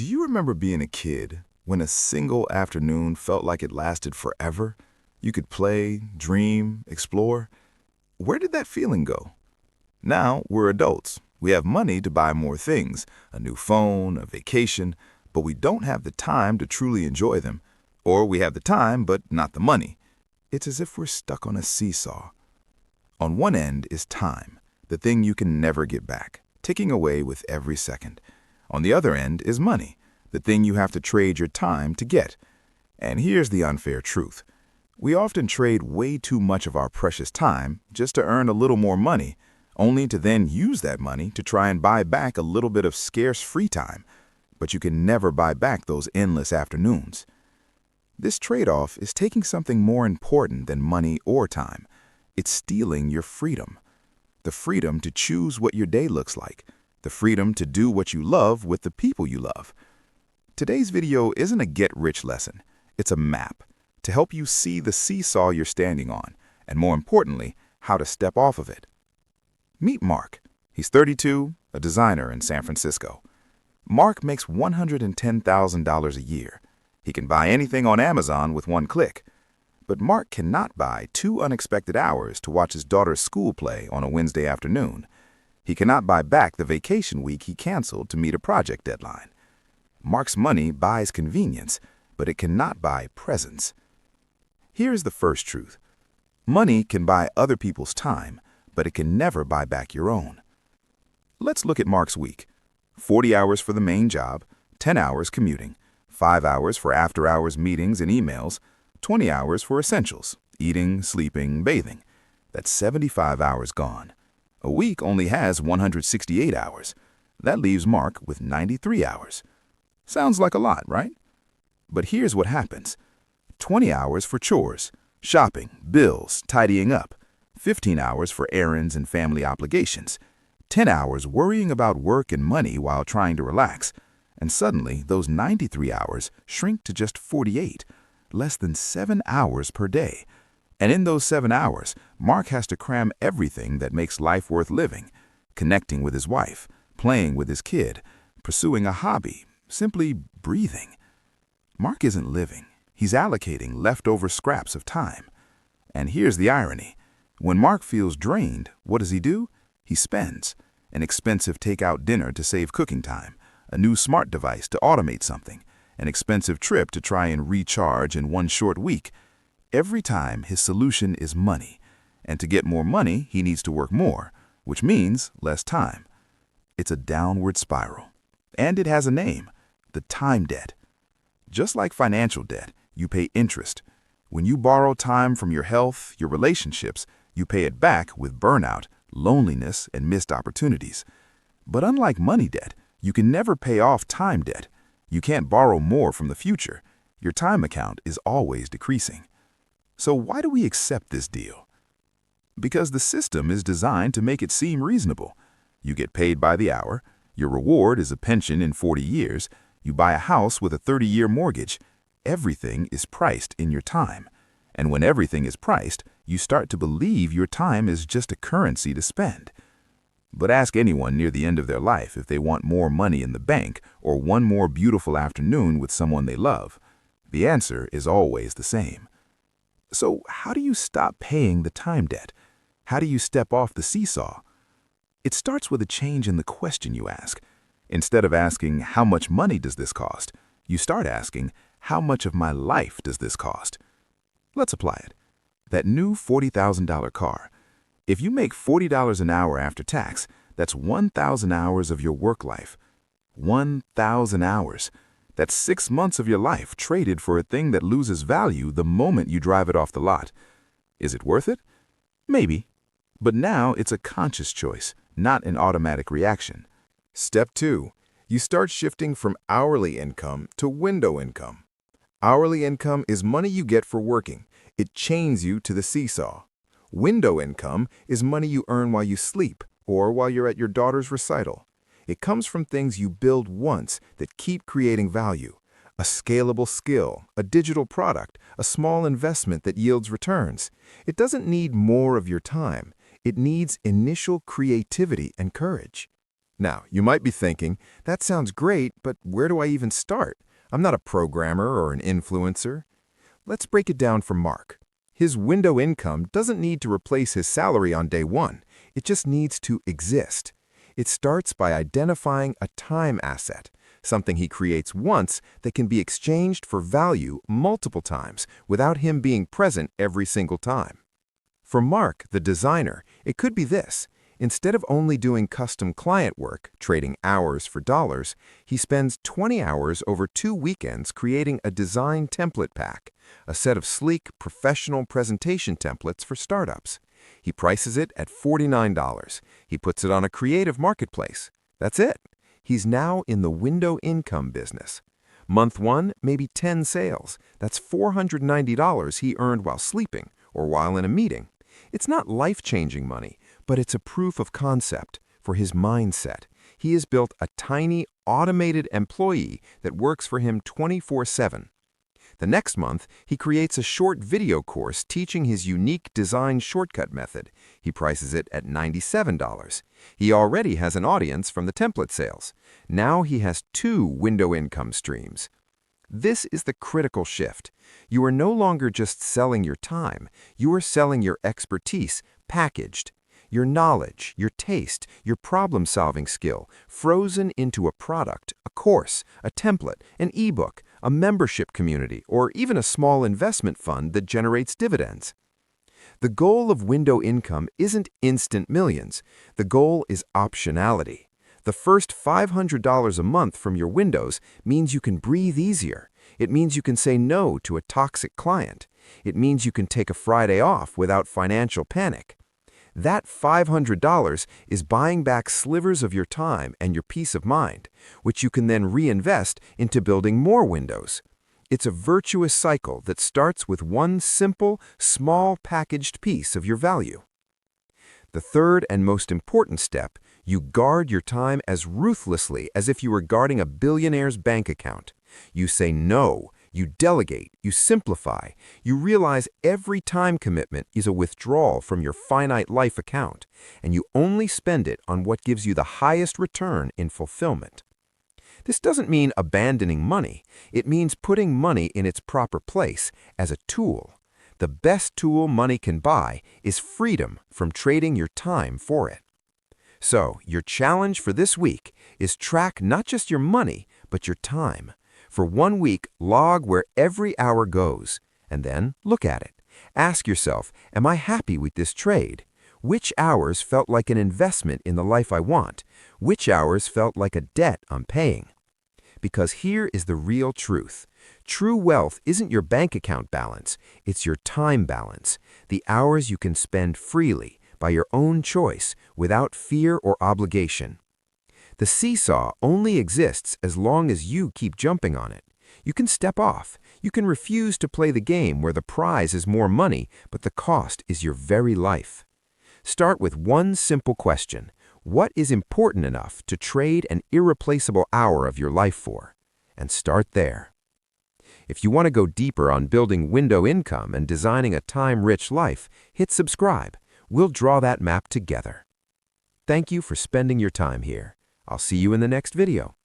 Do you remember being a kid when a single afternoon felt like it lasted forever? You could play, dream, explore. Where did that feeling go? Now we're adults. We have money to buy more things, a new phone, a vacation, but we don't have the time to truly enjoy them. Or we have the time, but not the money. It's as if we're stuck on a seesaw. On one end is time, the thing you can never get back, ticking away with every second. On the other end is money, the thing you have to trade your time to get. And here's the unfair truth. We often trade way too much of our precious time just to earn a little more money, only to then use that money to try and buy back a little bit of scarce free time. But you can never buy back those endless afternoons. This trade-off is taking something more important than money or time. It's stealing your freedom. The freedom to choose what your day looks like. The freedom to do what you love with the people you love. Today's video isn't a get-rich lesson. It's a map to help you see the seesaw you're standing on, and more importantly, how to step off of it. Meet Mark. He's 32, a designer in San Francisco. Mark makes $110,000 a year. He can buy anything on Amazon with one click. But Mark cannot buy 2 unexpected hours to watch his daughter's school play on a Wednesday afternoon. He cannot buy back the vacation week he canceled to meet a project deadline. Mark's money buys convenience, but it cannot buy presence. Here's the first truth. Money can buy other people's time, but it can never buy back your own. Let's look at Mark's week. 40 hours for the main job, 10 hours commuting, 5 hours for after-hours meetings and emails, 20 hours for essentials, eating, sleeping, bathing. That's 75 hours gone. A week only has 168 hours. That leaves Mark with 93 hours. Sounds like a lot, right? But here's what happens. 20 hours for chores, shopping, bills, tidying up. 15 hours for errands and family obligations. 10 hours worrying about work and money while trying to relax. And suddenly, those 93 hours shrink to just 48, less than 7 hours per day. And in those 7 hours, Mark has to cram everything that makes life worth living, connecting with his wife, playing with his kid, pursuing a hobby, simply breathing. Mark isn't living. He's allocating leftover scraps of time. And here's the irony. When Mark feels drained, what does he do? He spends. An expensive takeout dinner to save cooking time, a new smart device to automate something, an expensive trip to try and recharge in one short week. Every time his solution is money. And to get more money, he needs to work more, which means less time. It's a downward spiral. And it has a name, the time debt. Just like financial debt, you pay interest. When you borrow time from your health, your relationships, you pay it back with burnout, loneliness, and missed opportunities. But unlike money debt, you can never pay off time debt. You can't borrow more from the future. Your time account is always decreasing. So why do we accept this deal? Because the system is designed to make it seem reasonable. You get paid by the hour. Your reward is a pension in 40 years. You buy a house with a 30-year mortgage. Everything is priced in your time. And when everything is priced, you start to believe your time is just a currency to spend. But ask anyone near the end of their life if they want more money in the bank or one more beautiful afternoon with someone they love. The answer is always the same. So how do you stop paying the time debt? How do you step off the seesaw? It starts with a change in the question you ask. Instead of asking, how much money does this cost? You start asking, how much of my life does this cost? Let's apply it. That new $40,000 car. If you make $40 an hour after tax, that's 1,000 hours of your work life. 1,000 hours. That's 6 months of your life traded for a thing that loses value the moment you drive it off the lot. Is it worth it? Maybe. But now it's a conscious choice, not an automatic reaction. Step 2. You start shifting from hourly income to window income. Hourly income is money you get for working. It chains you to the seesaw. Window income is money you earn while you sleep or while you're at your daughter's recital. It comes from things you build once that keep creating value. A scalable skill, a digital product, a small investment that yields returns. It doesn't need more of your time. It needs initial creativity and courage. Now, you might be thinking, that sounds great, but where do I even start? I'm not a programmer or an influencer. Let's break it down for Mark. His window income doesn't need to replace his salary on day one. It just needs to exist. It starts by identifying a time asset, something he creates once that can be exchanged for value multiple times without him being present every single time. For Mark, the designer, it could be this. Instead of only doing custom client work, trading hours for dollars, he spends 20 hours over 2 weekends creating a design template pack, a set of sleek, professional presentation templates for startups. He prices it at $49. He puts it on a creative marketplace. That's it. He's now in the window income business. Month 1, maybe 10 sales. That's $490 he earned while sleeping or while in a meeting. It's not life-changing money, but it's a proof of concept for his mindset. He has built a tiny, automated employee that works for him 24/7. The next month, he creates a short video course teaching his unique design shortcut method. He prices it at $97. He already has an audience from the template sales. Now he has 2 window income streams. This is the critical shift. You are no longer just selling your time. You are selling your expertise, packaged. Your knowledge, your taste, your problem-solving skill, frozen into a product, a course, a template, an ebook, a membership community, or even a small investment fund that generates dividends. The goal of window income isn't instant millions. The goal is optionality. The first $500 a month from your windows means you can breathe easier. It means you can say no to a toxic client. It means you can take a Friday off without financial panic. That $500 is buying back slivers of your time and your peace of mind, which you can then reinvest into building more windows. It's a virtuous cycle that starts with one simple, small packaged piece of your value. The third and most important step, you guard your time as ruthlessly as if you were guarding a billionaire's bank account. You say no, you delegate, you simplify. You realize every time commitment is a withdrawal from your finite life account, and you only spend it on what gives you the highest return in fulfillment. This doesn't mean abandoning money. It means putting money in its proper place as a tool. The best tool money can buy is freedom from trading your time for it. So, your challenge for this week is track not just your money, but your time. For 1 week, log where every hour goes, and then look at it. Ask yourself, am I happy with this trade? Which hours felt like an investment in the life I want? Which hours felt like a debt I'm paying? Because here is the real truth. True wealth isn't your bank account balance, it's your time balance, the hours you can spend freely, by your own choice, without fear or obligation. The seesaw only exists as long as you keep jumping on it. You can step off. You can refuse to play the game where the prize is more money, but the cost is your very life. Start with one simple question. What is important enough to trade an irreplaceable hour of your life for? And start there. If you want to go deeper on building window income and designing a time-rich life, hit subscribe. We'll draw that map together. Thank you for spending your time here. I'll see you in the next video.